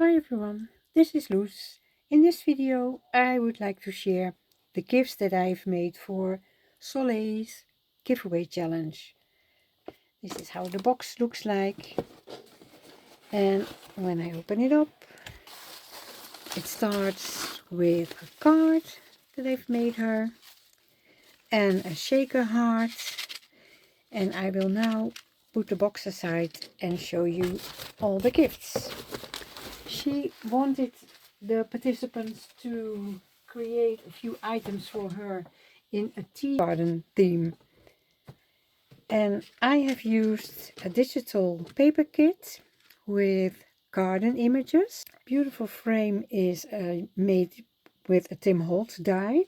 Hi everyone, this is Loes. In this video I would like to share the gifts that I've made for Solae's giveaway challenge. This is how the box looks like, and when I open it up it starts with a card that I've made her and a shaker heart, and I will now put the box aside and show you all the gifts. She wanted the participants to create a few items for her in a tea garden theme. And I have used a digital paper kit with garden images. Beautiful frame is made with a Tim Holtz die,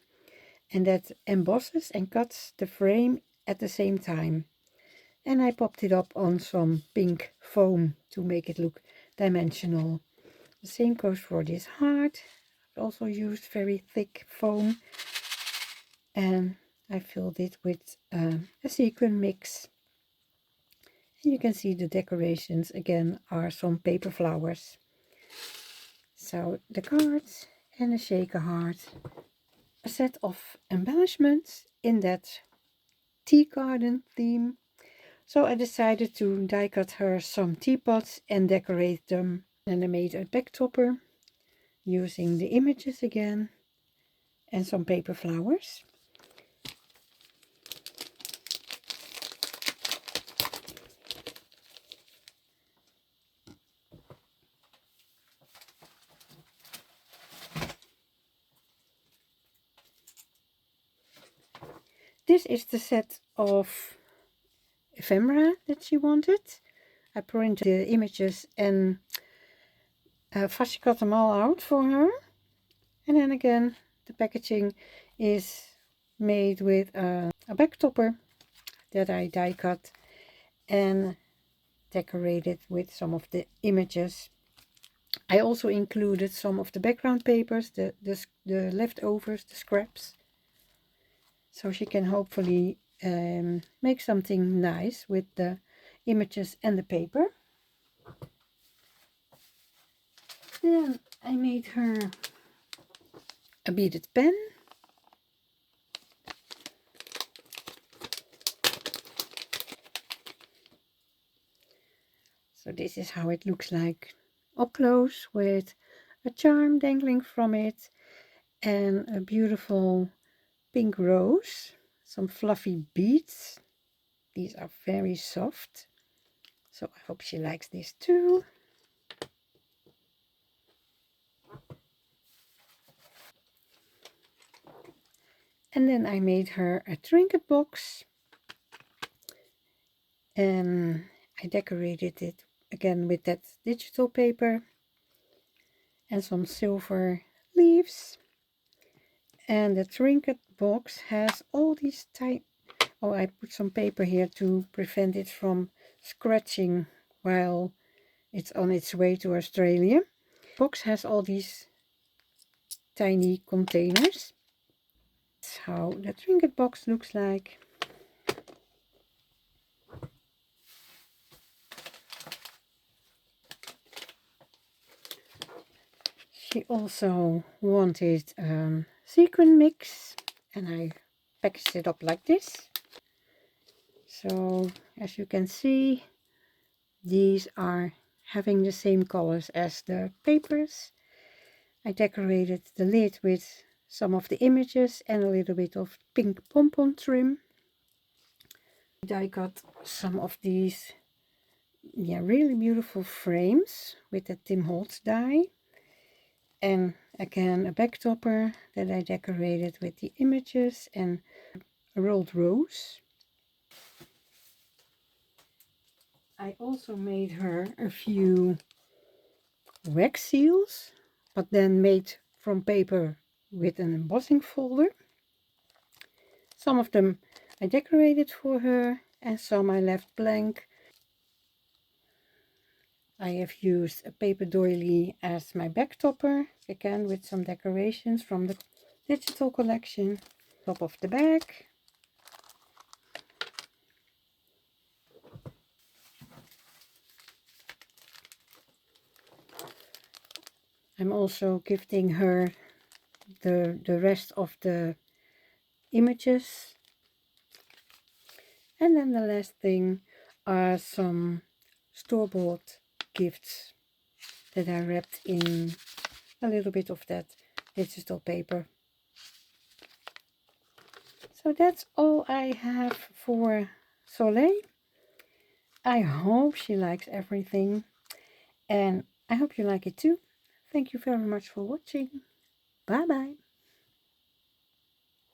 and that embosses and cuts the frame at the same time. And I popped it up on some pink foam to make it look dimensional. The same goes for this heart. I've also used very thick foam, and I filled it with a sequin mix. And you can see the decorations again are some paper flowers. So the cards and a shaker heart, a set of embellishments in that tea garden theme. So I decided to die cut her some teapots and decorate them. And I made a back topper using the images again and some paper flowers. This is the set of ephemera that she wanted. I printed the images and fussy cut them all out for her. And then again, the packaging is made with a back topper that I die cut and decorated with some of the images. I also included some of the background papers, the leftovers, the scraps, so she can hopefully make something nice with the images and the paper. Then I made her a beaded pen. So this is how it looks like up close, with a charm dangling from it and a beautiful pink rose, some fluffy beads. These are very soft, so I hope she likes this too. And then I made her a trinket box, and I decorated it again with that digital paper and some silver leaves. And the trinket box has all these tiny... Oh, I put some paper here to prevent it from scratching while it's on its way to Australia. The box has all these tiny containers. That's how the trinket box looks like. She also wanted sequin mix, and I packaged it up like this. So as you can see, these are having the same colors as the papers. I decorated the lid with some of the images and a little bit of pink pom-pom trim. I got some of these really beautiful frames with the Tim Holtz die, and again a back topper that I decorated with the images and a rolled rose. I also made her a few wax seals, but then made from paper with an embossing folder. Some of them I decorated for her and some I left blank. I have used a paper doily as my back topper, again with some decorations from the digital collection. Top of the bag. I'm also gifting her the rest of the images. And then the last thing are some store-bought gifts that I wrapped in a little bit of that digital paper. So that's all I have for Soleil. I hope she likes everything, and I hope you like it too. Thank you very much for watching. Bye bye.